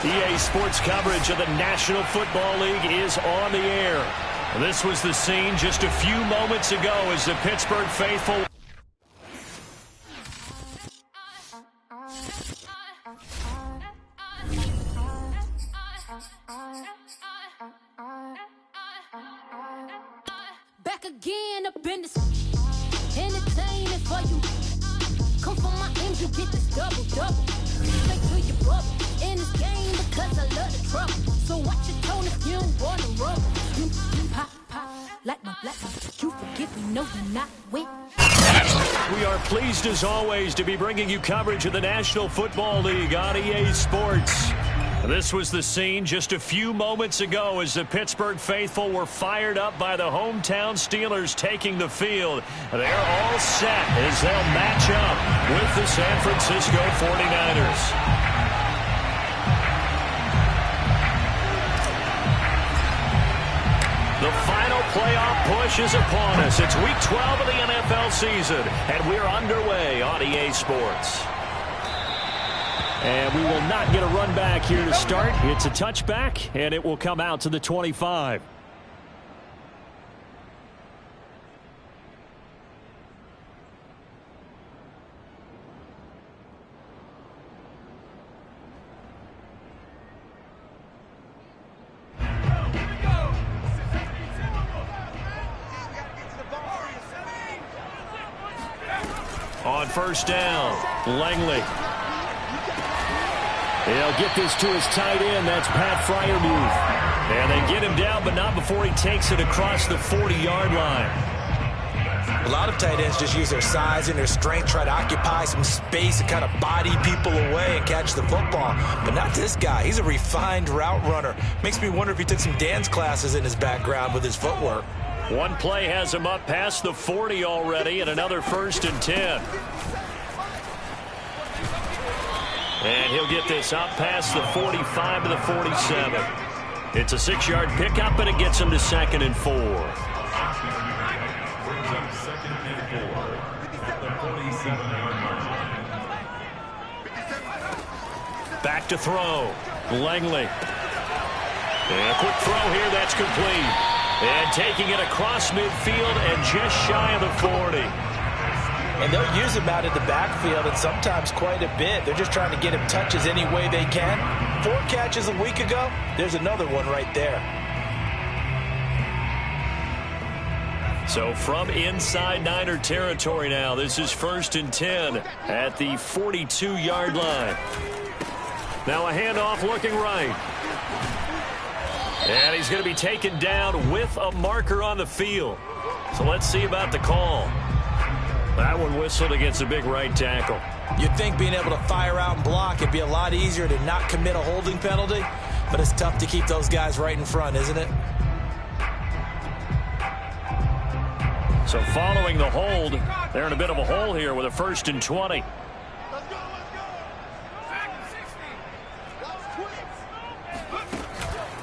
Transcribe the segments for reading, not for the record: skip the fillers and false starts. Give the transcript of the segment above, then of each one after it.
EA Sports coverage of the National Football League is on the air. This was the scene just a few moments ago as the Pittsburgh faithful... Back again up in this entertaining for you. Come from my ends, you get this double. Straight to your bubble. In this game because I love the trouble. So watch your tone if you don't wanna rubble. You pop, like my black. You forget me, no you're not with. We are pleased as always to be bringing you coverage of the National Football League on EA Sports. This was the scene just a few moments ago as the Pittsburgh faithful were fired up by the hometown Steelers taking the field. They're all set as they'll match up with the San Francisco 49ers. The final playoff push is upon us. It's Week 12 of the NFL season, and we're underway on EA Sports. And we will not get a run back here to start. It's a touchback, and it will come out to the 25. On first down, Langley. He'll get this to his tight end. That's Pat Freiermuth. And they get him down, but not before he takes it across the 40-yard line. A lot of tight ends just use their size and their strength, try to occupy some space and kind of body people away and catch the football. But not this guy. He's a refined route runner. Makes me wonder if he took some dance classes in his background with his footwork. One play has him up past the 40 already, and another 1st and 10. And he'll get this up past the 45 to the 47. It's a 6-yard pickup, and it gets him to 2nd and 4. Back to throw. Langley. And a quick throw here, that's complete. And taking it across midfield and just shy of the 40. And they'll use him out in the backfield and sometimes quite a bit. They're just trying to get him touches any way they can. 4 catches a week ago. There's another one right there. So from inside Niner territory now, this is 1st and 10 at the 42-yard line. Now a handoff looking right. And he's going to be taken down with a marker on the field. So let's see about the call. That one whistled against a big right tackle. You'd think being able to fire out and block it'd be a lot easier to not commit a holding penalty, but it's tough to keep those guys right in front, isn't it? So following the hold, they're in a bit of a hole here with a 1st and 20.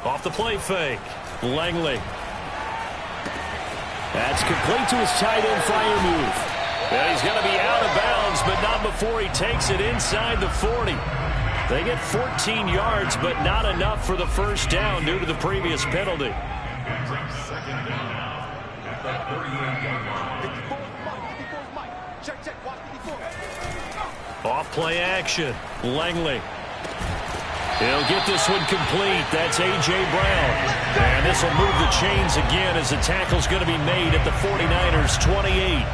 Off the play fake. Langley. That's complete to his tight end, Freiermuth. And he's going to be out of bounds, but not before he takes it inside the 40. They get 14 yards, but not enough for the 1st down due to the previous penalty. Off play action. Langley. He'll get this one complete. That's A.J. Brown. And this will move the chains again as the tackle's going to be made at the 49ers 28.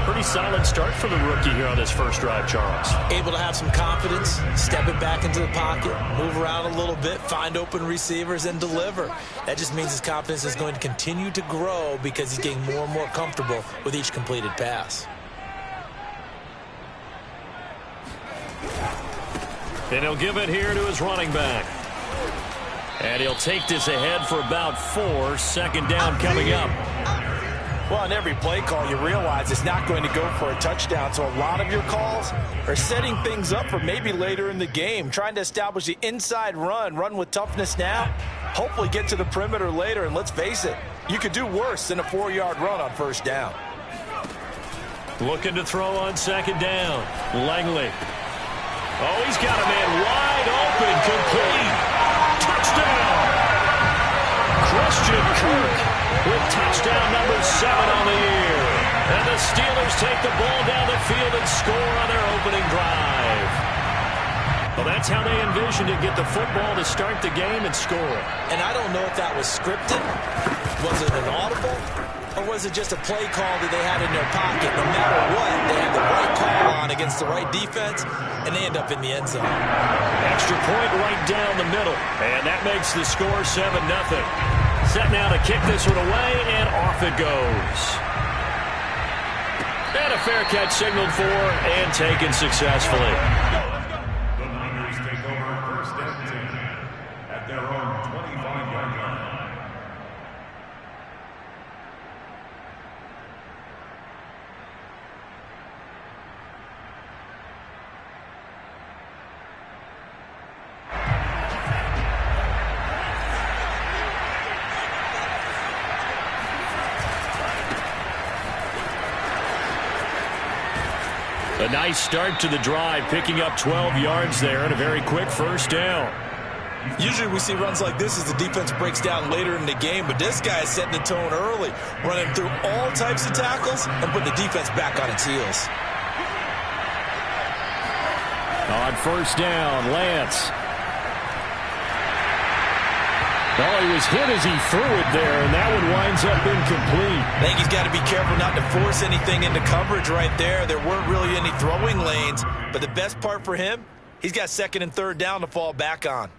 Pretty solid start for the rookie here on this first drive, Charles. Able to have some confidence, step it back into the pocket, move around a little bit, find open receivers, and deliver. That just means his confidence is going to continue to grow because he's getting more and more comfortable with each completed pass. And he'll give it here to his running back. And he'll take this ahead for about 4. 2nd down coming up. Well, on every play call, you realize it's not going to go for a touchdown. So a lot of your calls are setting things up for maybe later in the game, trying to establish the inside run with toughness now, hopefully get to the perimeter later. And let's face it, you could do worse than a 4-yard run on 1st down. Looking to throw on 2nd down. Langley. Oh, he's got a man wide open, complete. Touchdown! Christian Kirk with touchdown number 7 on the year. And the Steelers take the ball down the field and score on their opening drive. Well, that's how they envisioned it, get the football to start the game and score. And I don't know if that was scripted. Was it an audible? Or was it just a play call that they had in their pocket? No matter what, they had the right call on against the right defense, and they end up in the end zone. Extra point right down the middle. And that makes the score 7-0. Set now to kick this one away, and off it goes. And a fair catch signaled for and taken successfully. The Niners take over first and 10 at their own 25-yard line. A nice start to the drive, picking up 12 yards there and a very quick first down. Usually we see runs like this as the defense breaks down later in the game, but this guy is setting the tone early, running through all types of tackles and putting the defense back on its heels. On first down, Lance. Well, he was hit as he threw it there, and that one winds up incomplete. I think he's got to be careful not to force anything into coverage right there. There weren't really any throwing lanes, but the best part for him, he's got second and third down to fall back on.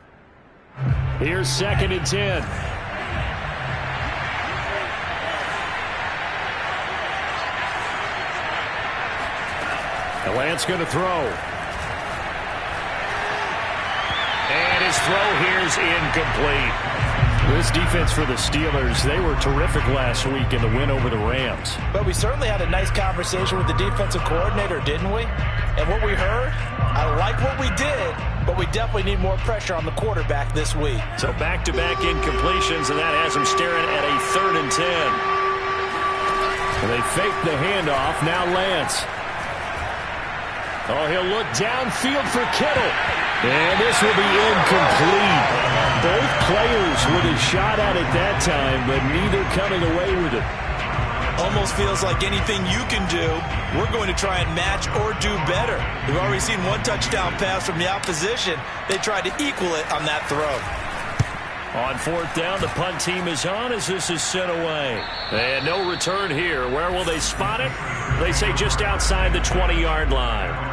Here's 2nd and 10. And Lance going to throw. And his throw here is incomplete. This defense for the Steelers, they were terrific last week in the win over the Rams. But we certainly had a nice conversation with the defensive coordinator, didn't we? And what we heard, I like what we did, but we definitely need more pressure on the quarterback this week. So back-to-back incompletions, and that has them staring at a 3rd and 10. And they fake the handoff. Now Lance. Oh, he'll look downfield for Kittle. And this will be incomplete. Both players with a shot at it that time, but neither coming away with it. Almost feels like anything you can do, we're going to try and match or do better. We've already seen one touchdown pass from the opposition. They tried to equal it on that throw. On 4th down, the punt team is on as this is sent away. And no return here. Where will they spot it? They say just outside the 20-yard line.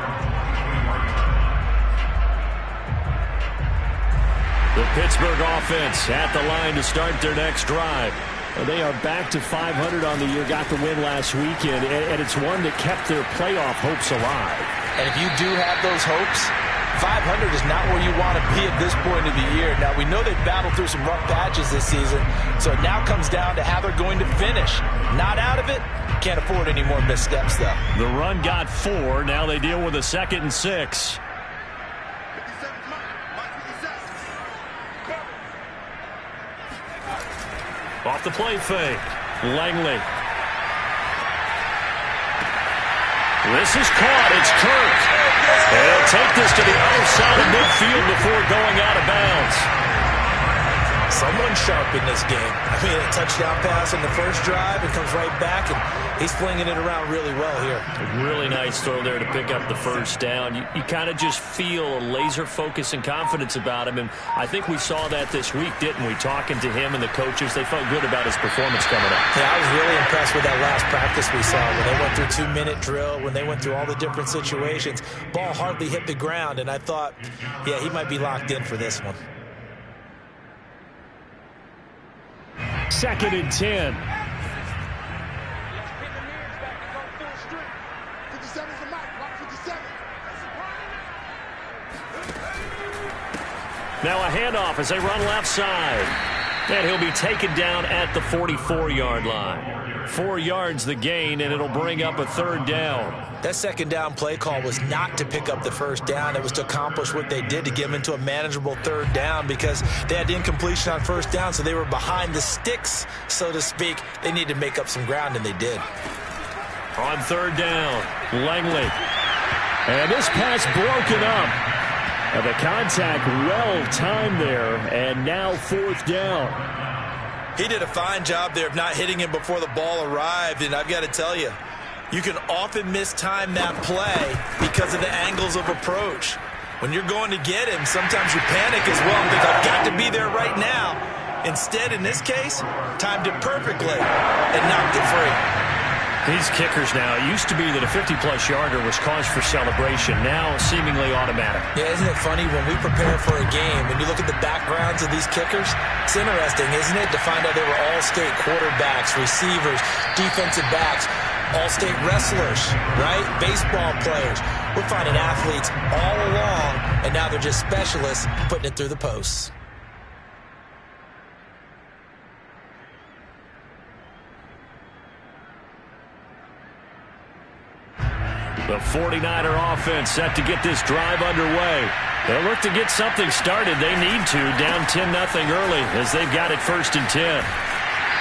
The Pittsburgh offense at the line to start their next drive. They are back to 500 on the year, got the win last weekend, and it's one that kept their playoff hopes alive. And if you do have those hopes, 500 is not where you want to be at this point of the year. Now, we know they've battled through some rough patches this season, so it now comes down to how they're going to finish. Not out of it. Can't afford any more missteps, though. The run got 4. Now they deal with a 2nd and 6. Off the play fake. Langley. This is caught. It's Kirk. They'll take this to the other side of midfield before going out of bounds. Someone sharp in this game. I mean, a touchdown pass in the first drive. It comes right back, and he's flinging it around really well here. A really nice throw there to pick up the first down. You kind of just feel a laser focus and confidence about him, and I think we saw that this week, didn't we? Talking to him and the coaches, they felt good about his performance coming up. Yeah, I was really impressed with that last practice we saw when they went through 2-minute drill, when they went through all the different situations. Ball hardly hit the ground, and I thought, yeah, he might be locked in for this one. 2nd and 10. Now a handoff as they run left side. And he'll be taken down at the 44-yard line. 4 yards the gain, and it'll bring up a 3rd down. That 2nd down play call was not to pick up the first down. It was to accomplish what they did, to get them into a manageable 3rd down, because they had incompletion on first down, so they were behind the sticks, so to speak. They needed to make up some ground, and they did. On 3rd down, Langley. And this pass broken up. The contact well-timed there, and now 4th down. He did a fine job there of not hitting him before the ball arrived, and I've got to tell you, you can often mistime that play because of the angles of approach. When you're going to get him, sometimes you panic as well and think, I've got to be there right now. Instead, in this case, timed it perfectly and knocked it free. These kickers now, it used to be that a 50-plus yarder was cause for celebration. Now, seemingly automatic. Yeah, isn't it funny when we prepare for a game, when you look at the backgrounds of these kickers, it's interesting, isn't it, to find out they were all-state quarterbacks, receivers, defensive backs, all-state wrestlers, right? Baseball players. We're finding athletes all along, and now they're just specialists putting it through the posts. The 49er offense set to get this drive underway. They'll look to get something started. They need to, down 10-0 early as they've got it 1st and 10.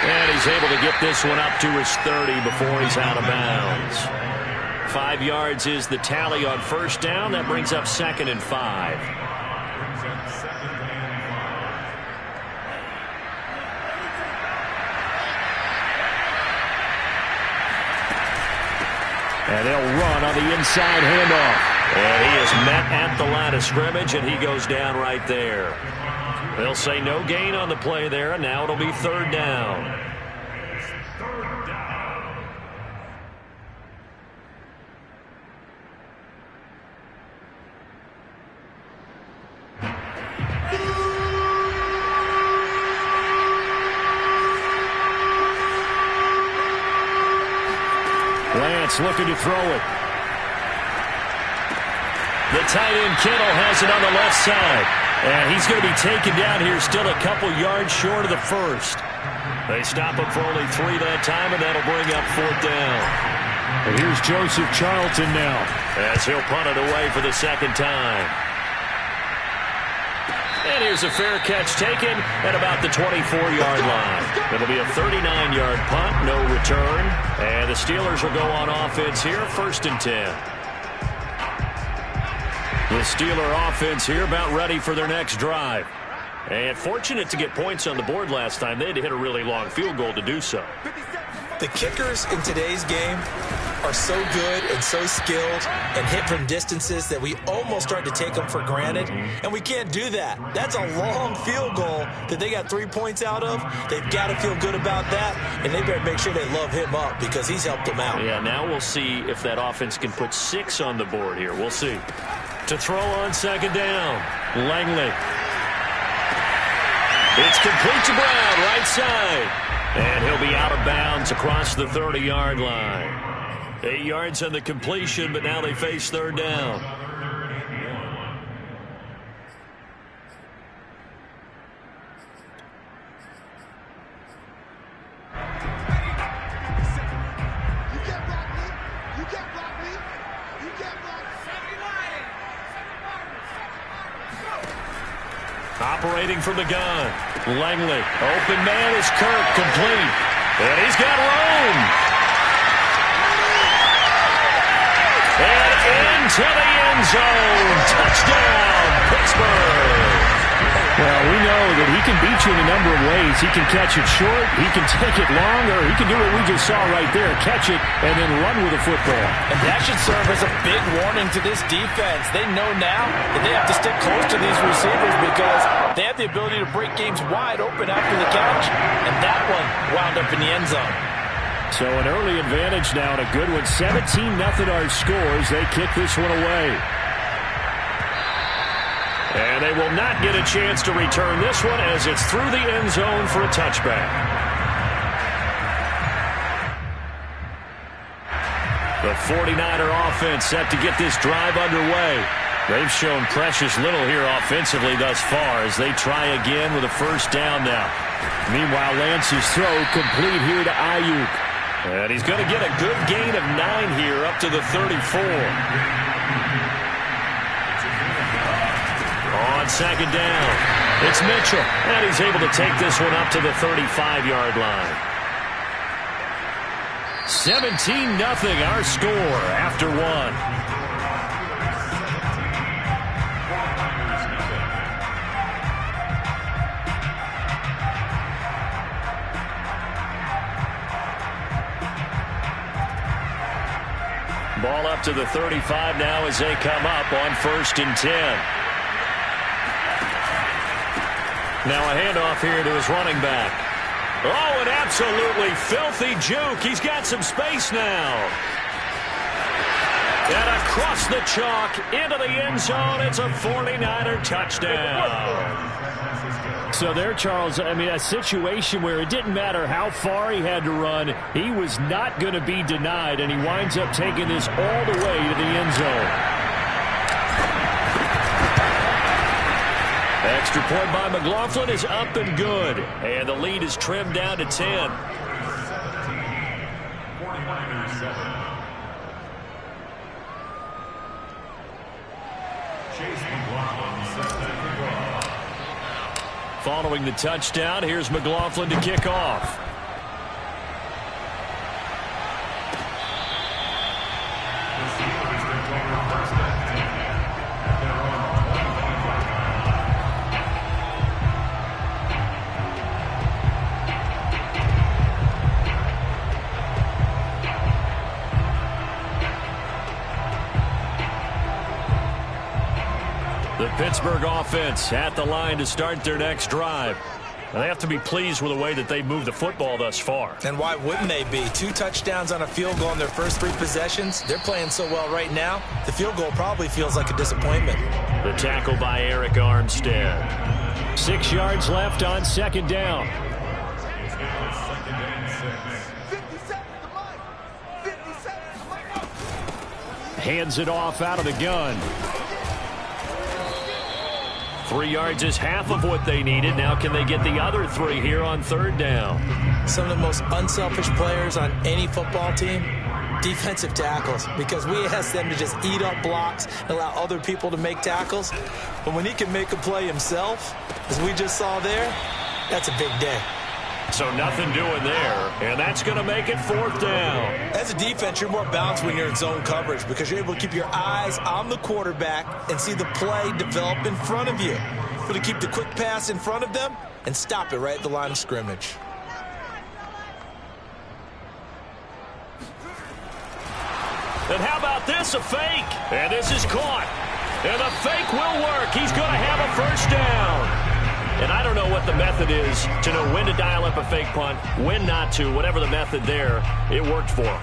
And he's able to get this one up to his 30 before he's out of bounds. 5 yards is the tally on 1st down. That brings up 2nd and 5. And they'll run on the inside handoff. And he is met at the line of scrimmage, and he goes down right there. They'll say no gain on the play there, and now it'll be 3rd down. Lance looking to throw it. The tight end Kittle has it on the left side. And he's going to be taken down here, still a couple yards short of the 1st. They stop him for only 3 that time, and that'll bring up 4th down. And here's Joseph Charlton now, as he'll punt it away for the 2nd time. And here's a fair catch taken at about the 24-yard line. It'll be a 39-yard punt, no return. And the Steelers will go on offense here, 1st and 10. The Steeler offense here about ready for their next drive. And fortunate to get points on the board last time. They had to hit a really long field goal to do so. The kickers in today's game are so good and so skilled and hit from distances that we almost start to take them for granted, and we can't do that. That's a long field goal that they got 3 points out of. They've got to feel good about that, and they better make sure they love him up because he's helped them out. Yeah, now we'll see if that offense can put 6 on the board here. We'll see. To throw on 2nd down, Langley. It's complete to Brown, right side. And he'll be out of bounds across the 30-yard line. 8 yards on the completion, but now they face 3rd down. Operating from the gun. Langley. Open man is Kirk. Complete. And he's got room. And into the end zone. Touchdown, Pittsburgh. Well, we know that he can beat you in a number of ways. He can catch it short, he can take it long, or he can do what we just saw right there, catch it and then run with the football. And that should serve as a big warning to this defense. They know now that they have to stick close to these receivers because they have the ability to break games wide open after the catch, and that one wound up in the end zone. So an early advantage now and a good one. 17-0 our scores. They kick this one away. And they will not get a chance to return this one as it's through the end zone for a touchback. The 49er offense set to get this drive underway. They've shown precious little here offensively thus far as they try again with a 1st down now. Meanwhile, Lance's throw complete here to Ayuk. And he's going to get a good gain of 9 here up to the 34. On 2nd down, it's Mitchell, and he's able to take this one up to the 35-yard line. 17-0 our score after 1. to the 35 now as they come up on 1st and 10. Now a handoff here to his running back. Oh, an absolutely filthy juke. He's got some space now. And across the chalk into the end zone. It's a 49er touchdown. So there, Charles, I mean, a situation where it didn't matter how far he had to run. He was not going to be denied, and he winds up taking this all the way to the end zone. Extra point by McLaughlin is up and good. And the lead is trimmed down to 10. Following the touchdown, here's McLaughlin to kick off. The Pittsburgh offense at the line to start their next drive. And they have to be pleased with the way that they've moved the football thus far. And why wouldn't they be? 2 touchdowns on a field goal in their first 3 possessions. They're playing so well right now, the field goal probably feels like a disappointment. The tackle by Eric Armstead. 6 yards left on 2nd down. Hands it off out of the gun. 3 yards is half of what they needed. Now can they get the other 3 here on 3rd down? Some of the most unselfish players on any football team, defensive tackles, because we ask them to just eat up blocks and allow other people to make tackles. But when he can make a play himself, as we just saw there, that's a big day. So nothing doing there, and that's going to make it 4th down. As a defense, you're more balanced when you're in zone coverage because you're able to keep your eyes on the quarterback and see the play develop in front of you. Able to keep the quick pass in front of them and stop it right at the line of scrimmage. And how about this, a fake? And this is caught. And the fake will work. He's going to have a 1st down. And I don't know what the method is to know when to dial up a fake punt, when not to. Whatever the method there, it worked for him.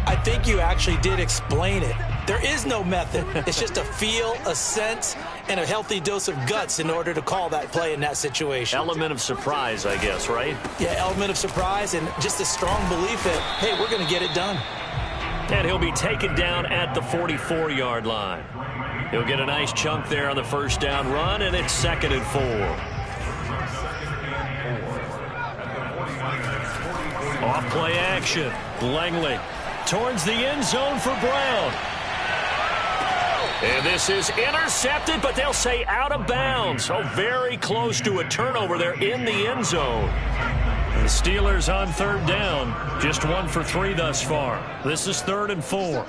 I think you actually did explain it. There is no method. It's just a feel, a sense, and a healthy dose of guts in order to call that play in that situation. Element of surprise, I guess, right? Yeah, element of surprise and just a strong belief that, hey, we're going to get it done. And he'll be taken down at the 44-yard line. He'll get a nice chunk there on the 1st down run, and it's 2nd and 4. Off play action. Langley towards the end zone for Brown. And this is intercepted, but they'll say out of bounds. Oh, very close to a turnover there in the end zone. The Steelers on 3rd down. Just 1 for 3 thus far. This is 3rd and 4.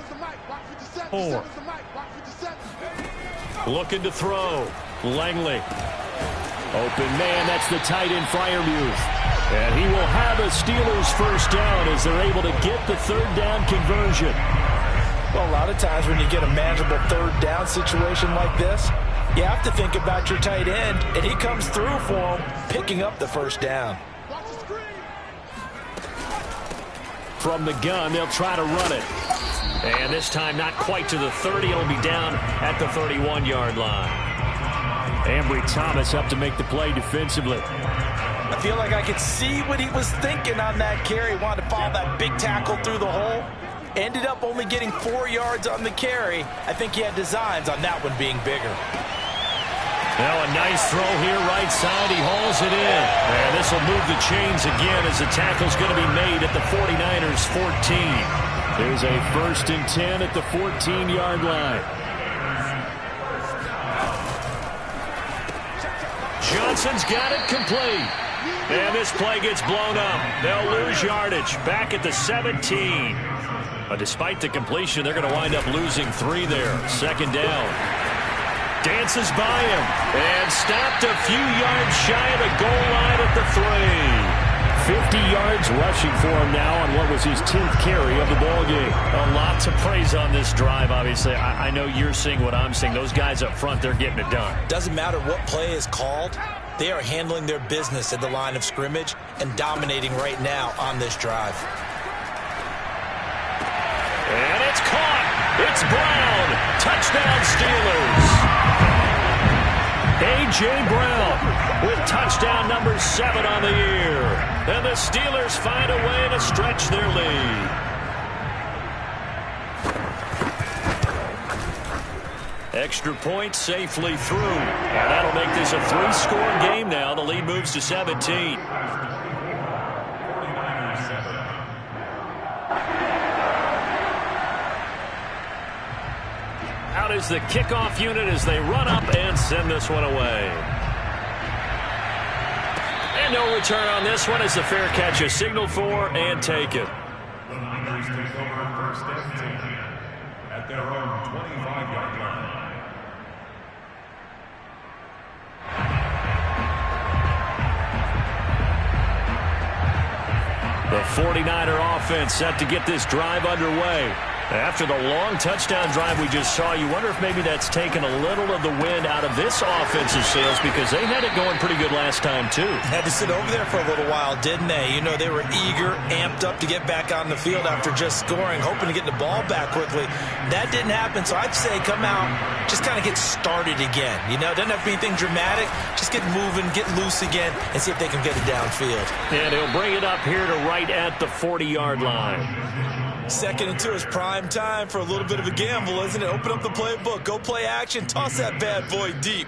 Looking to throw. Langley. Open man, that's the tight end Freiermuth. And he will have a Steelers 1st down as they're able to get the 3rd down conversion. Well, a lot of times when you get a manageable 3rd down situation like this, you have to think about your tight end, and he comes through for him, picking up the 1st down. From the gun, they'll try to run it. And this time not quite to the 30. It'll be down at the 31-yard line. Ambry Thomas up to make the play defensively. I feel like I could see what he was thinking on that carry. Wanted to follow that big tackle through the hole. Ended up only getting 4 yards on the carry. I think he had designs on that one being bigger. Now a nice throw here right side. He hauls it in. And this will move the chains again as the tackle's going to be made at the 49ers 14. There's a 1st and 10 at the 14-yard line. Johnson's got it complete. And this play gets blown up. They'll lose yardage back at the 17. Despite the completion, they're going to wind up losing 3 there. 2nd down. Dances by him and stopped a few yards shy of the goal line at the 3. 50 yards rushing for him now on what was his 10th carry of the ball game. A lot to praise on this drive, obviously. I know you're seeing what I'm seeing. Those guys up front, they're getting it done. Doesn't matter what play is called. They are handling their business at the line of scrimmage and dominating right now on this drive. And it's caught. It's Brown. Touchdown Steelers. A.J. Brown with touchdown number 7 on the year. And the Steelers find a way to stretch their lead. Extra point safely through. And that'll make this a 3-score game now. The lead moves to 17. Out is the kickoff unit as they run up and send this one away. And no return on this one as the fair catch is signaled for and taken. The Niners take over first and 10 at their own 25-yard line. The 49er offense set to get this drive underway. After the long touchdown drive we just saw, you wonder if maybe that's taken a little of the wind out of this offensive sails because they had it going pretty good last time, too. Had to sit over there for a little while, didn't they? You know, they were eager, amped up to get back on the field after just scoring, hoping to get the ball back quickly. That didn't happen, so I'd say come out, just kind of get started again. You know, it doesn't have to be anything dramatic. Just get moving, get loose again, and see if they can get it downfield. And he'll bring it up here to right at the 40-yard line. 2nd and 2 is prime time for a little bit of a gamble, isn't it? Open up the playbook, go play action, toss that bad boy deep.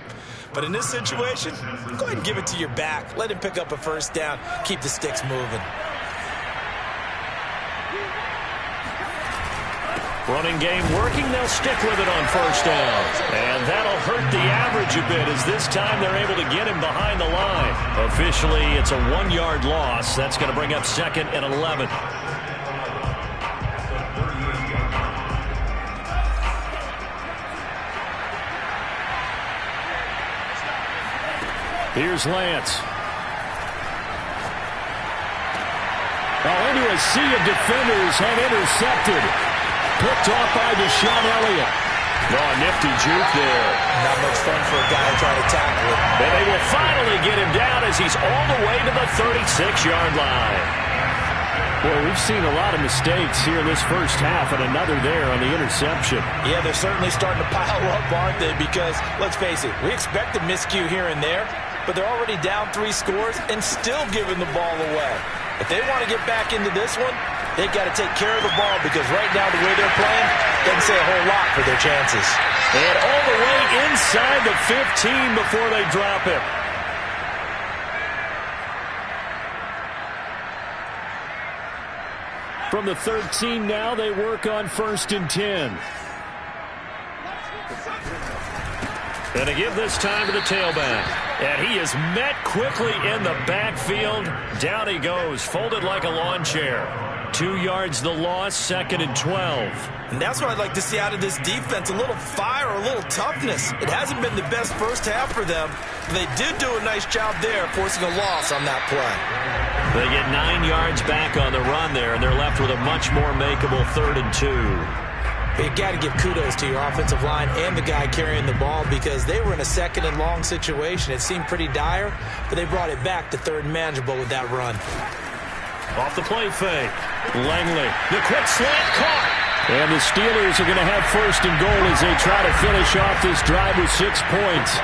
But in this situation, go ahead and give it to your back. Let him pick up a first down, keep the sticks moving. Running game working, they'll stick with it on first down. And that'll hurt the average a bit as this time they're able to get him behind the line. Officially, it's a 1-yard loss. That's going to bring up 2nd and 11. Here's Lance. Into a sea of defenders and intercepted. Picked off by Deshaun Elliott. Oh, nifty juke there. Not much fun for a guy to try to tackle it. And they will finally get him down as he's all the way to the 36-yard line. Well, we've seen a lot of mistakes here in this first half and another there on the interception. Yeah, they're certainly starting to pile up, aren't they? Because, let's face it, we expect a miscue here and there, but they're already down 3 scores and still giving the ball away. If they want to get back into this one, they've got to take care of the ball because right now the way they're playing doesn't say a whole lot for their chances. And all the way inside the 15 before they drop it. From the 13 now, they work on 1st and 10. And to give this time to the tailback. And he is met quickly in the backfield. Down he goes, folded like a lawn chair. 2 yards the loss, 2nd and 12. And that's what I'd like to see out of this defense, a little fire, a little toughness. It hasn't been the best first half for them, but they did do a nice job there, forcing a loss on that play. They get 9 yards back on the run there, and they're left with a much more makeable 3rd and 2. You got to give kudos to your offensive line and the guy carrying the ball because they were in a 2nd and long situation. It seemed pretty dire, but they brought it back to 3rd and manageable with that run. Off the play fake. Langley, the quick slant caught. And the Steelers are going to have 1st and goal as they try to finish off this drive with 6 points.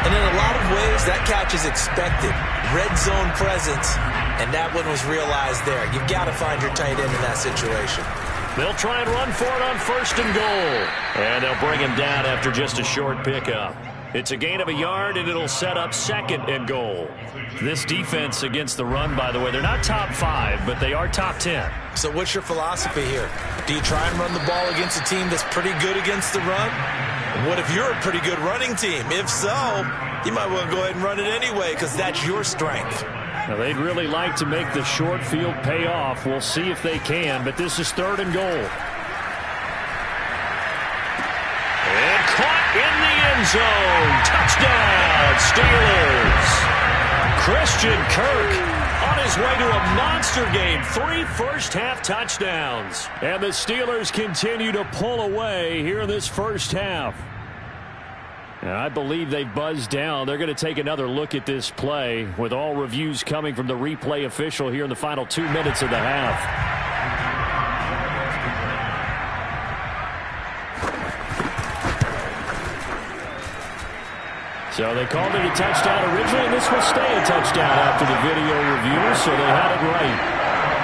And in a lot of ways, that catch is expected. Red zone presence, and that one was realized there. You've got to find your tight end in that situation. They'll try and run for it on 1st and goal. And they'll bring him down after just a short pickup. It's a gain of a yard, and it'll set up 2nd and goal. This defense against the run, by the way, they're not top 5, but they are top 10. So what's your philosophy here? Do you try and run the ball against a team that's pretty good against the run? What if you're a pretty good running team? If so, you might want to go ahead and run it anyway because that's your strength. Now, they'd really like to make the short field pay off. We'll see if they can, but this is 3rd and goal. And caught in the end zone. Touchdown, Steelers. Christian Kirk On his way to a monster game, 3 first-half touchdowns. And the Steelers continue to pull away here in this first half. And I believe they've buzzed down. They're going to take another look at this play with all reviews coming from the replay official here in the final 2 minutes of the half. So they called it a touchdown originally, and this will stay a touchdown after the video review, so they had it right.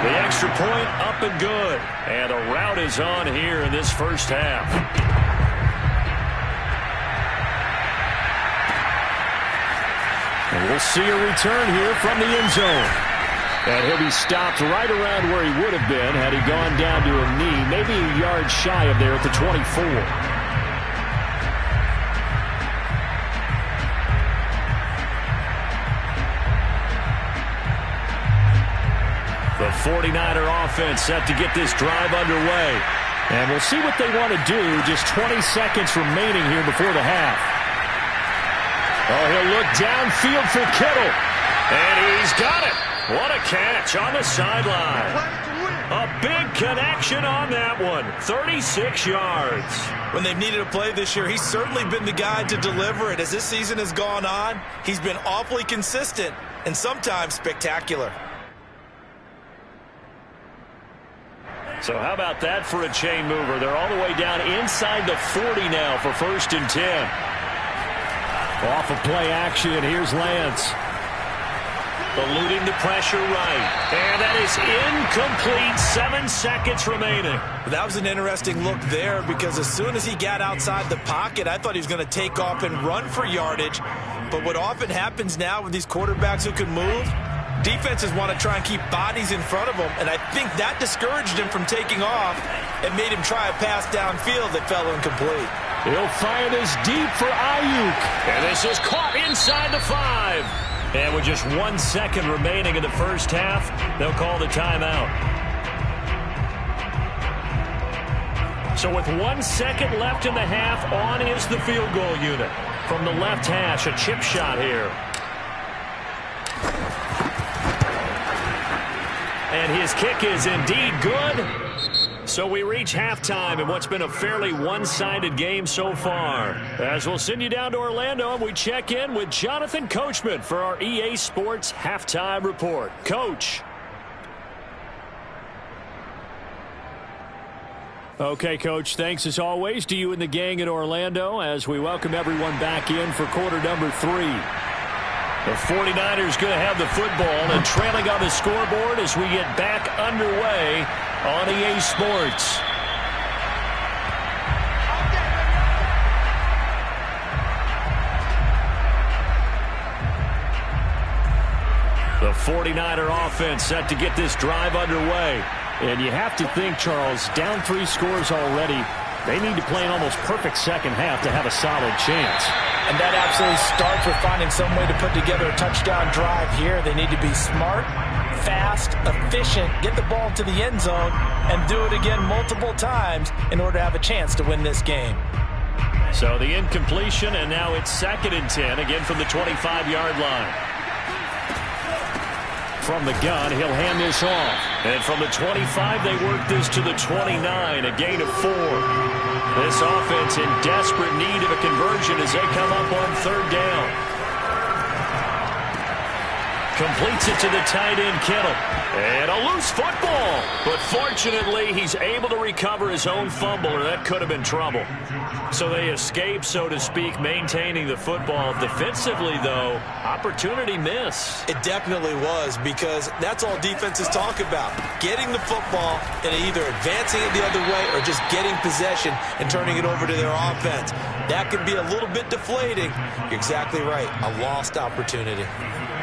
The extra point up and good. And a rout is on here in this first half. And we'll see a return here from the end zone. And he'll be stopped right around where he would have been had he gone down to a knee, maybe a yard shy of there at the 24. The 49er offense set to get this drive underway. And we'll see what they want to do. Just 20 seconds remaining here before the half. Oh, he'll look downfield for Kittle. And he's got it. What a catch on the sideline. A big connection on that one. 36 yards. When they've needed a play this year, he's certainly been the guy to deliver it. As this season has gone on, he's been awfully consistent and sometimes spectacular. So how about that for a chain mover? They're all the way down inside the 40 now for 1st and 10. Off of play action, here's Lance. Eluding the pressure right. And that is incomplete. 7 seconds remaining. That was an interesting look there because as soon as he got outside the pocket, I thought he was going to take off and run for yardage. But what often happens now with these quarterbacks who can move, defenses want to try and keep bodies in front of them, and I think that discouraged him from taking off and made him try a pass downfield that fell incomplete. He'll fire this deep for Ayuk. And this is caught inside the 5. And with just 1 second remaining in the first half, they'll call the timeout. So with 1 second left in the half, on is the field goal unit. From the left hash, a chip shot here. And his kick is indeed good. So we reach halftime in what's been a fairly one-sided game so far. As we'll send you down to Orlando, and we check in with Jonathan Coachman for our EA Sports Halftime Report. Coach. Okay, Coach, thanks as always to you and the gang in Orlando as we welcome everyone back in for quarter number 3. The 49ers going to have the football and trailing on the scoreboard as we get back underway on EA Sports. The 49er offense set to get this drive underway. And you have to think, Charles, down 3 scores already. They need to play an almost perfect second half to have a solid chance. And that absolutely starts with finding some way to put together a touchdown drive here. They need to be smart, fast, efficient, get the ball to the end zone, and do it again multiple times in order to have a chance to win this game. So the incompletion, and now it's 2nd and 10, again from the 25-yard line. From the gun, he'll hand this off. And from the 25, they work this to the 29, a gain of 4. This offense in desperate need of a conversion as they come up on 3rd down. Completes it to the tight end, Kittle. And a loose football. But fortunately, he's able to recover his own fumble, or that could have been trouble. So they escape, so to speak, maintaining the football. Defensively, though, opportunity miss. It definitely was, because that's all defenses talk about. Getting the football and either advancing it the other way or just getting possession and turning it over to their offense. That can be a little bit deflating. You're exactly right. A lost opportunity.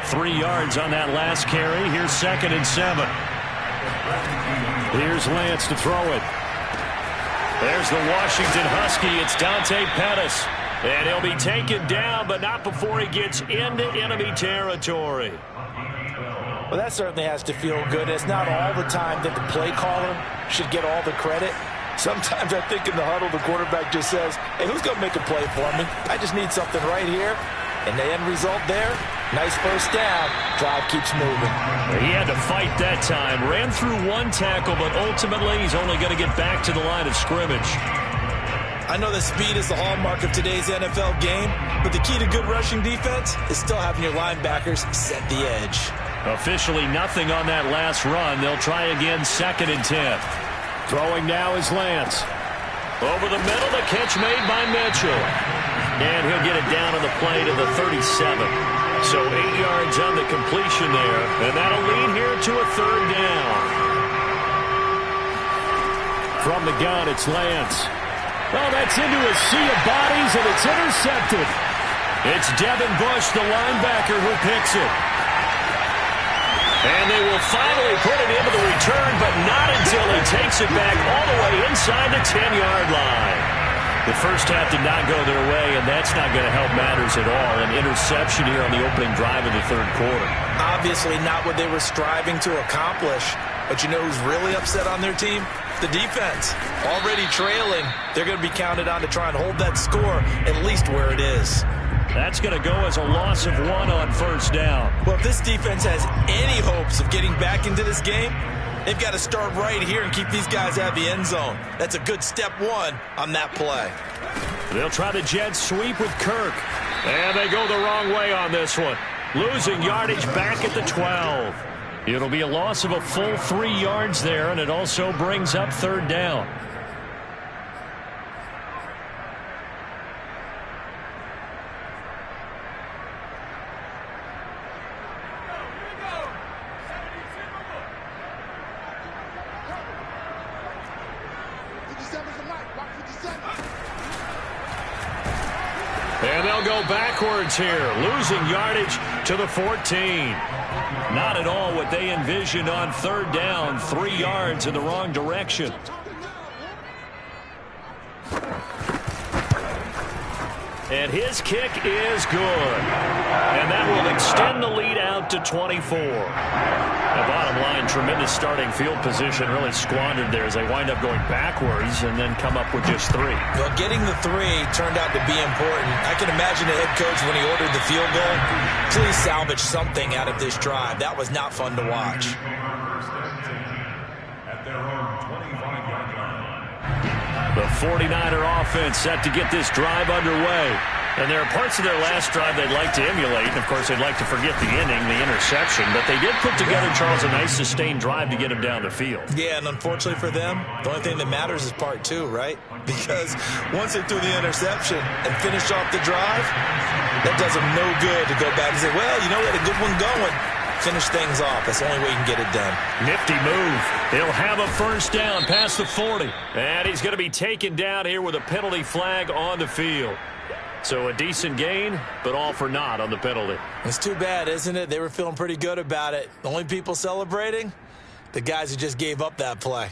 3 yards on that last carry. Here's 2nd and 7. Here's Lance to throw it. There's the Washington Husky. It's Dante Pettis. And he'll be taken down, but not before he gets into enemy territory. Well, that certainly has to feel good. It's not all the time that the play caller should get all the credit. Sometimes I think in the huddle, the quarterback just says, hey, who's going to make a play for me? I just need something right here. And the end result there, Nice first down. Drive keeps moving. He had to fight that time. Ran through one tackle, but ultimately he's only going to get back to the line of scrimmage. I know that speed is the hallmark of today's NFL game, but the key to good rushing defense is still having your linebackers set the edge. Officially nothing on that last run. They'll try again, 2nd and 10. Throwing now is Lance. Over the middle, the catch made by Mitchell. And he'll get it down on the play to the 37. So 8 yards on the completion there. And that'll lead here to a 3rd down. From the gun, it's Lance. Well, that's into a sea of bodies, and it's intercepted. It's Devin Bush, the linebacker, who picks it. And they will finally put it into the return, but not until he takes it back all the way inside the 10-yard line. The first half did not go their way, and that's not going to help matters at all. An interception here on the opening drive of the 3rd quarter. Obviously not what they were striving to accomplish. But you know who's really upset on their team? The defense. Already trailing. They're going to be counted on to try and hold that score at least where it is. That's going to go as a loss of 1 on 1st down. Well, if this defense has any hopes of getting back into this game, they've got to start right here and keep these guys out of the end zone. That's a good step 1 on that play. They'll try the jet sweep with Kirk. And they go the wrong way on this one. Losing yardage back at the 12. It'll be a loss of a full 3 yards there, and it also brings up 3rd down. And they'll go backwards here, losing yardage to the 14. Not at all what they envisioned on 3rd down. 3 yards in the wrong direction. And his kick is good. And that will extend the lead out to 24. The bottom line, tremendous starting field position, really squandered there as they wind up going backwards and then come up with just 3. Well, getting the 3 turned out to be important. I can imagine the head coach when he ordered the field goal. Please salvage something out of this drive. That was not fun to watch. At their own 25-yard line. The 49er offense set to get this drive underway. And there are parts of their last drive they'd like to emulate. And, of course, they'd like to forget the inning, the interception. But they did put together, Charles, a nice sustained drive to get him down the field. Yeah, and unfortunately for them, the only thing that matters is part 2, right? Because once they threw the interception and finished off the drive, that does them no good to go back and say, well, you know, we had a good one going. Finish things off. That's the only way you can get it done. Nifty move. He'll have a 1st down past the 40. And he's going to be taken down here with a penalty flag on the field. So a decent gain, but all for naught on the penalty. It's too bad, isn't it? They were feeling pretty good about it. The only people celebrating, the guys who just gave up that play.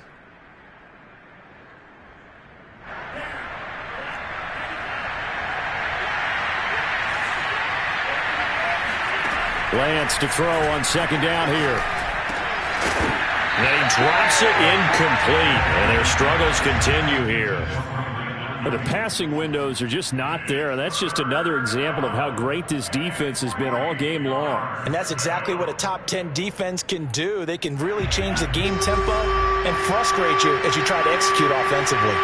Lance to throw on 2nd down here. And he drops it incomplete. And their struggles continue here. The passing windows are just not there. That's just another example of how great this defense has been all game long. And that's exactly what a top 10 defense can do. They can really change the game tempo and frustrate you as you try to execute offensively.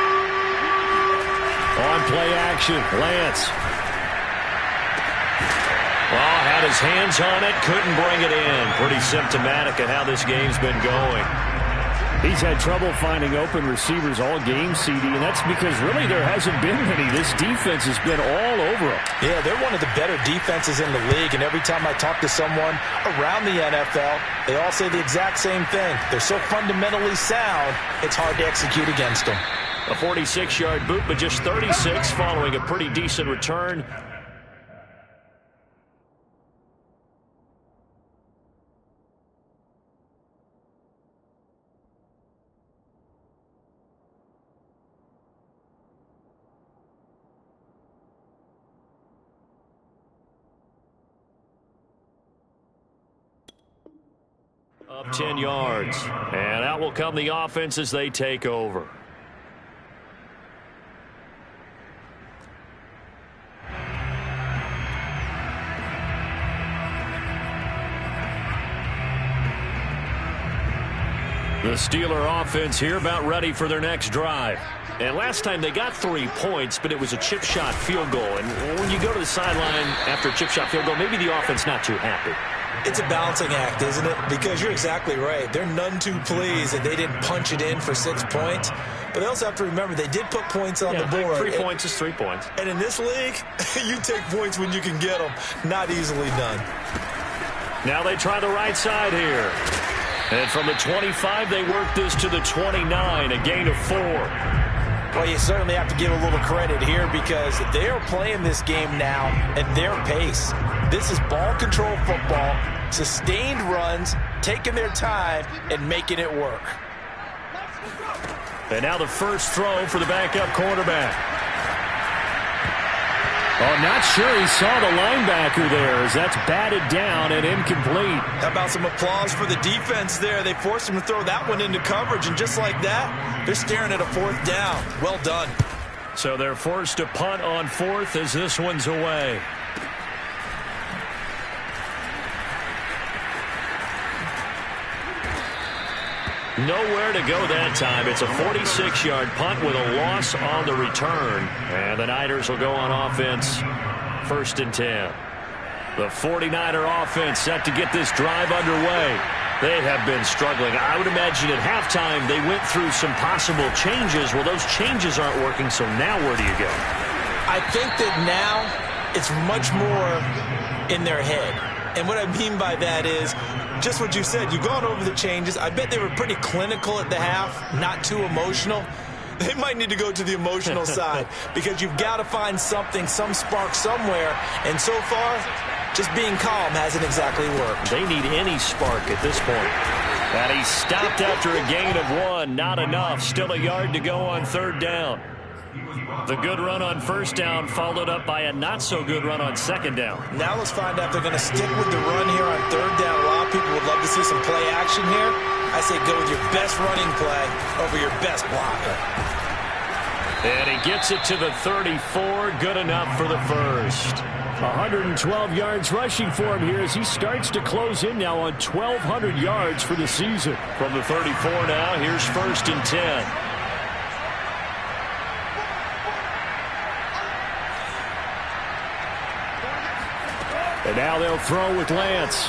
On play action, Lance. Oh, had his hands on it, couldn't bring it in. Pretty symptomatic of how this game's been going. He's had trouble finding open receivers all game, CD, and that's because really there hasn't been many. This defense has been all over him. Yeah, they're one of the better defenses in the league, and every time I talk to someone around the NFL, they all say the exact same thing. They're so fundamentally sound, it's hard to execute against them. A 46-yard boot, but just 36 following a pretty decent return. Up 10 yards. And out will come the offense as they take over. The Steeler offense here about ready for their next drive. And last time they got 3 points, but it was a chip shot field goal. And when you go to the sideline after a chip shot field goal, maybe the offense not too happy. It's a balancing act, isn't it? Because you're exactly right. They're none too pleased that they didn't punch it in for 6 points. But they also have to remember they did put points on the board. 3 points is 3 points. And in this league, you take points when you can get them. Not easily done. Now they try the right side here. And from the 25, they work this to the 29, a gain of 4. Well, you certainly have to give a little credit here because they are playing this game now at their pace. This is ball control football, sustained runs, taking their time, and making it work. And now the first throw for the backup quarterback. Oh, not sure he saw the linebacker there as that's batted down and incomplete. How about some applause for the defense there? They forced him to throw that one into coverage, and just like that, they're staring at a 4th down. Well done. So they're forced to punt on 4th as this one's away. Nowhere to go that time. It's a 46-yard punt with a loss on the return. And the Niners will go on offense, 1st and 10. The 49er offense set to get this drive underway. They have been struggling. I would imagine at halftime they went through some possible changes. Well, those changes aren't working, so now where do you go? I think that now it's much more in their head. And what I mean by that is just what you said. You've gone over the changes. I bet they were pretty clinical at the half, not too emotional. They might need to go to the emotional side because you've got to find something, some spark somewhere. And so far, just being calm hasn't exactly worked. They need any spark at this point. And he stopped after a gain of 1. Not enough. Still a yard to go on 3rd down. The good run on 1st down followed up by a not-so-good run on 2nd down. Now let's find out if they're going to stick with the run here on 3rd down. A lot of people would love to see some play action here. I say go with your best running play over your best blocker. And he gets it to the 34. Good enough for the first. 112 yards rushing for him here as he starts to close in now on 1,200 yards for the season. From the 34 now, here's 1st and 10. And now they'll throw with Lance.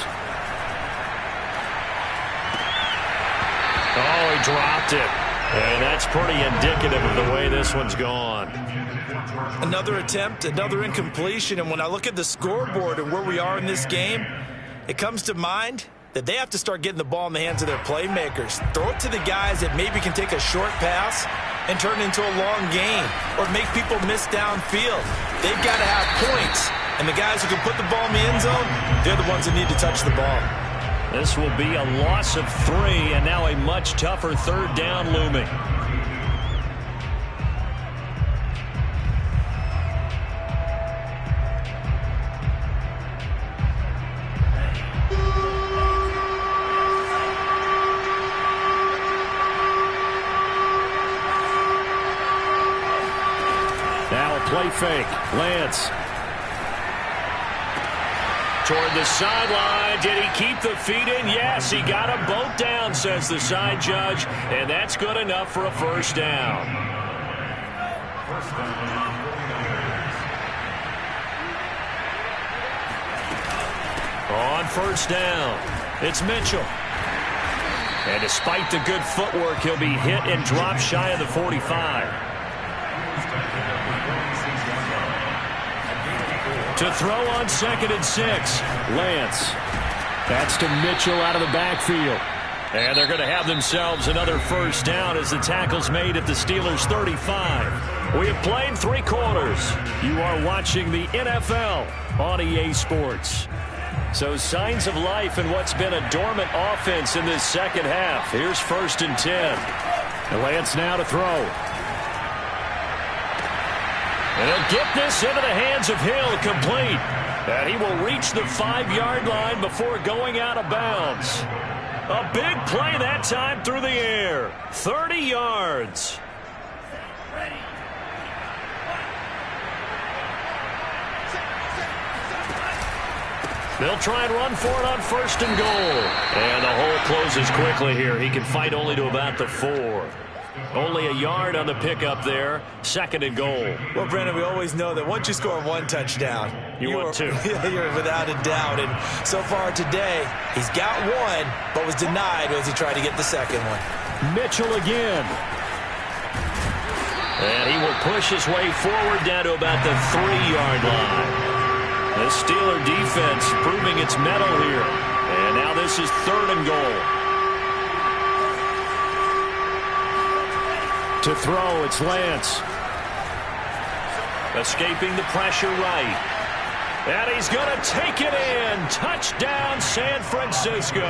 Oh, he dropped it. And that's pretty indicative of the way this one's gone. Another attempt, another incompletion. And when I look at the scoreboard and where we are in this game, it comes to mind that they have to start getting the ball in the hands of their playmakers. Throw it to the guys that maybe can take a short pass and turn it into a long gain or make people miss downfield. They've got to have points. And the guys who can put the ball in the end zone, they're the ones that need to touch the ball. This will be a loss of 3, and now a much tougher 3rd down looming. Now a play fake. Lance. Toward the sideline. Did he keep the feet in? Yes, he got them both down, says the side judge. And that's good enough for a 1st down. On 1st down, it's Mitchell. And despite the good footwork, he'll be hit and dropped shy of the 45. To throw on 2nd and 6. Lance. That's to Mitchell out of the backfield. And they're going to have themselves another 1st down as the tackle's made at the Steelers' 35. We have played 3 quarters. You are watching the NFL on EA Sports. So signs of life in what's been a dormant offense in this second half. Here's 1st and 10. And Lance now to throw. And he'll get this into the hands of Hill, complete. And he will reach the 5-yard line before going out of bounds. A big play that time through the air. 30 yards. They'll try and run for it on 1st and goal. And the hole closes quickly here. He can fight only to about the 4. Only a yard on the pickup there. 2nd and goal. Well, Brendan, we always know that once you score 1 touchdown, you want 2. You're without a doubt. And so far today, he's got 1, but was denied as he tried to get the 2nd one. Mitchell again. And he will push his way forward down to about the 3-yard line. The Steeler defense proving its mettle here. And now this is 3rd and goal. To throw, it's Lance. Escaping the pressure right. And he's going to take it in. Touchdown, San Francisco.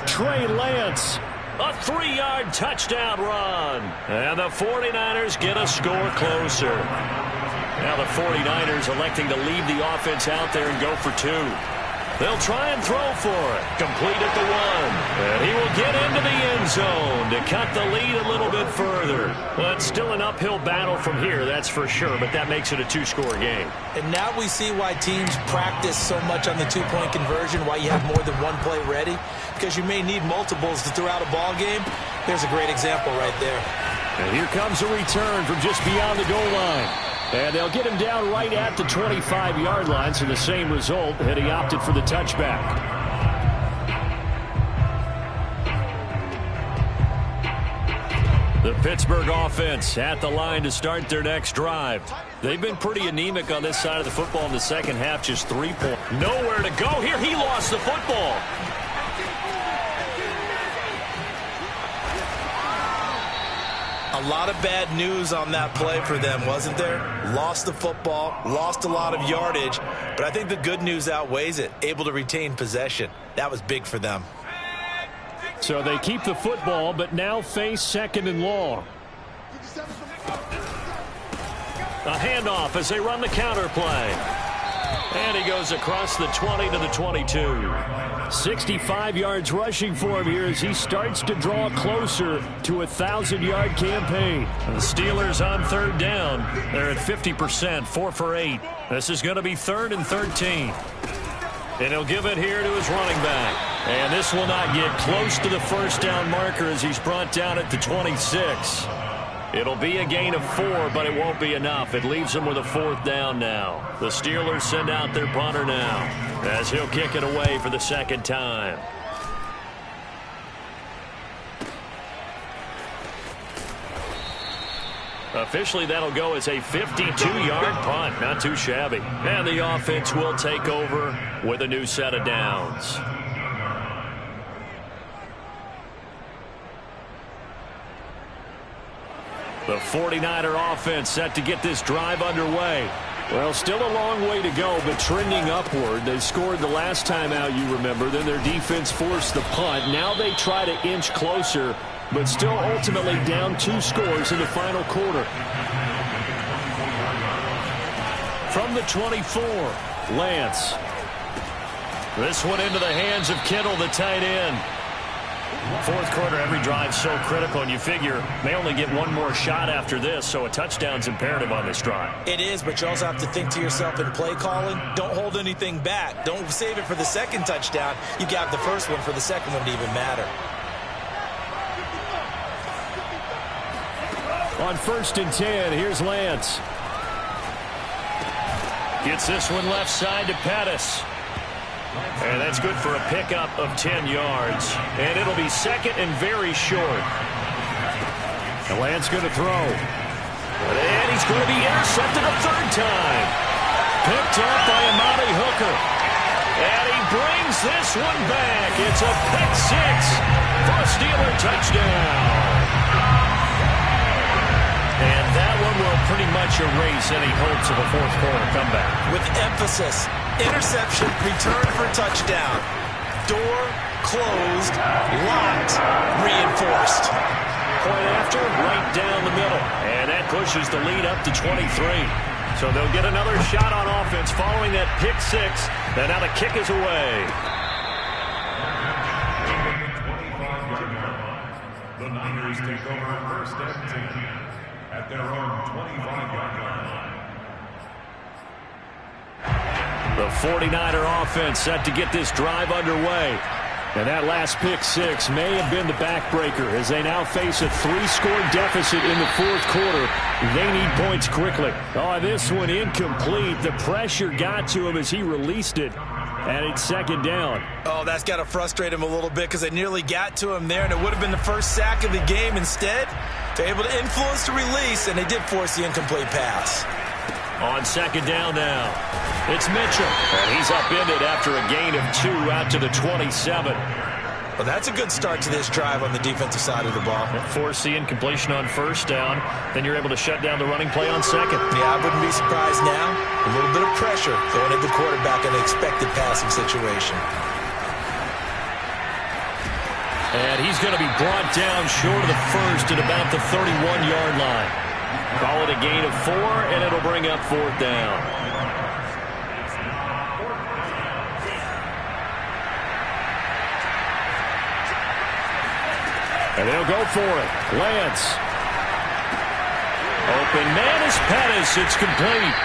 Trey Lance. A 3-yard touchdown run. And the 49ers get a score closer. Now the 49ers electing to leave the offense out there and go for 2. They'll try and throw for it. Complete at the 1. And he will get into the end zone to cut the lead a little bit further. But it's still an uphill battle from here, that's for sure. But that makes it a 2-score game. And now we see why teams practice so much on the 2-point conversion, why you have more than 1 play ready. Because you may need multiples to throw out a ball game. There's a great example right there. And here comes a return from just beyond the goal line. And they'll get him down right at the 25-yard line, so the same result had he opted for the touchback. The Pittsburgh offense at the line to start their next drive. They've been pretty anemic on this side of the football in the second half, just 3 points. Nowhere to go here. He lost the football. A lot of bad news on that play for them, wasn't there? Lost the football, lost a lot of yardage, but I think the good news outweighs it. Able to retain possession. That was big for them. So they keep the football, but now face 2nd and long. A handoff as they run the counter play. And he goes across the 20 to the 22. 65 yards rushing for him here as he starts to draw closer to a 1,000-yard campaign. And the Steelers on 3rd down. They're at 50%, 4 for 8. This is going to be 3rd and 13. And he'll give it here to his running back. And this will not get close to the 1st down marker as he's brought down at the 26. It'll be a gain of 4, but it won't be enough. It leaves them with a 4th down now. The Steelers send out their punter now as he'll kick it away for the 2nd time. Officially, that'll go as a 52-yard punt. Not too shabby. And the offense will take over with a new set of downs. The 49er offense set to get this drive underway. Well, still a long way to go, but trending upward. They scored the last time out, you remember. Then their defense forced the punt. Now they try to inch closer, but still ultimately down 2 scores in the final quarter. From the 24, Lance. This one into the hands of Kittle, the tight end. 4th quarter, every drive so critical, and you figure they only get 1 more shot after this, so a touchdown's imperative on this drive. It is, but you also have to think to yourself in play calling, don't hold anything back. Don't save it for the 2nd touchdown. You got the 1st one for the 2nd one to even matter. On 1st and 10, here's Lance. Gets this one left side to Pettis. And that's good for a pickup of 10 yards. And it'll be 2nd and very short. And Lance going to throw. And he's going to be intercepted a 3rd time. Picked up by Amari Hooker. And he brings this one back. It's a pick 6 for a Steeler touchdown. And that one will pretty much erase any hopes of a 4th quarter comeback. With emphasis. Interception, return for touchdown. Door closed, locked, reinforced. Point after, right down the middle. And that pushes the lead up to 23. So they'll get another shot on offense following that pick 6. And now the kick is away. The Niners take over 1st and 10 at their own 25-yard line. The 49er offense set to get this drive underway. And that last pick six may have been the backbreaker as they now face a 3-score deficit in the fourth quarter. They need points quickly. Oh, this one incomplete. The pressure got to him as he released it. And it's second down. Oh, that's got to frustrate him a little bit because they nearly got to him there, and it would have been the first sack of the game. Instead, they're able to influence the release, and they did force the incomplete pass. On second down now, it's Mitchell. And he's upended after a gain of 2 out to the 27. Well, that's a good start to this drive on the defensive side of the ball. Force the incompletion on first down. Then you're able to shut down the running play on second. Yeah, I wouldn't be surprised now. A little bit of pressure going at the quarterback in an expected passing situation. And he's going to be brought down short of the first at about the 31-yard line. Call it a gain of 4, and it'll bring up fourth down. And they'll go for it. Lance. Open man is Pettis. It's complete.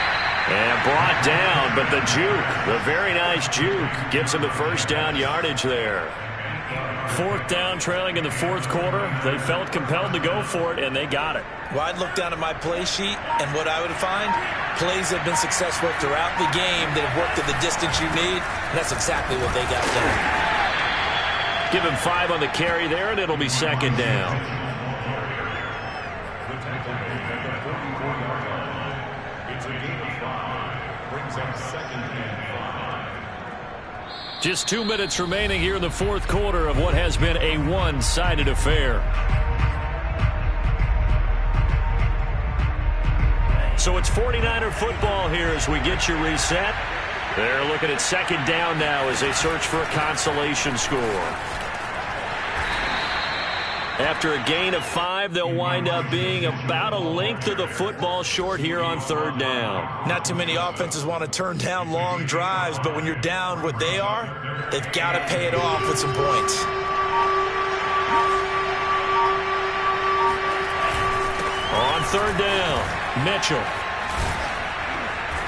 And brought down, but the juke, the very nice juke, gives him the first down yardage there. Fourth down, trailing in the fourth quarter. They felt compelled to go for it, and they got it. Well, I'd look down at my play sheet, and what I would find, plays that have been successful throughout the game that have worked at the distance you need, and that's exactly what they got done. Give him 5 on the carry there, and it'll be second down. It's a gain of 5. Brings up second and 5. Just 2 minutes remaining here in the fourth quarter of what has been a one-sided affair. So it's 49er football here as we get you reset. They're looking at second down now as they search for a consolation score. After a gain of 5, they'll wind up being about a length of the football short here on third down. Not too many offenses want to turn down long drives, but when you're down what they are, they've got to pay it off with some points. On third down, Mitchell.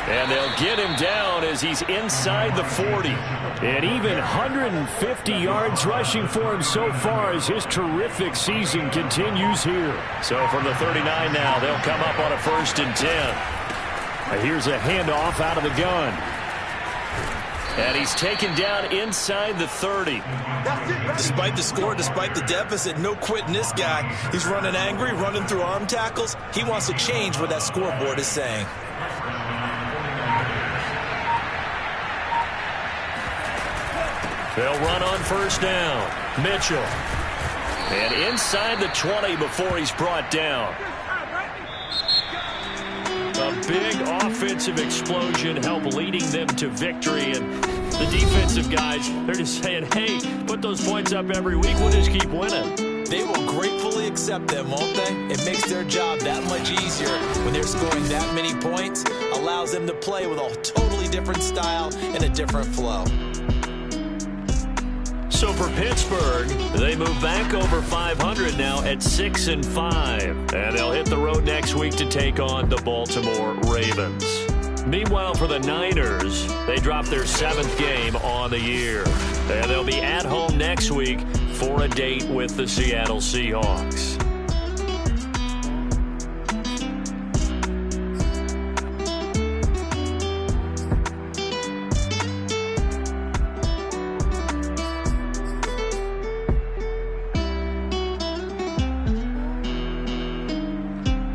And they'll get him down as he's inside the 40. And even 150 yards rushing for him so far as his terrific season continues here. So from the 39 now, they'll come up on a 1st and 10. Here's a handoff out of the gun. And he's taken down inside the 30. Despite the score, despite the deficit, no quitting this guy. He's running angry, running through arm tackles. He wants to change what that scoreboard is saying. They'll run on first down. Mitchell. And inside the 20 before he's brought down. A big offensive explosion helped leading them to victory. And the defensive guys, they're just saying, hey, put those points up every week. We'll just keep winning. They will gratefully accept them, won't they? It makes their job that much easier when they're scoring that many points. Allows them to play with a totally different style and a different flow. So for Pittsburgh, they move back over 500 now at 6-5. And they'll hit the road next week to take on the Baltimore Ravens. Meanwhile, for the Niners, they drop their 7th game on the year. And they'll be at home next week for a date with the Seattle Seahawks.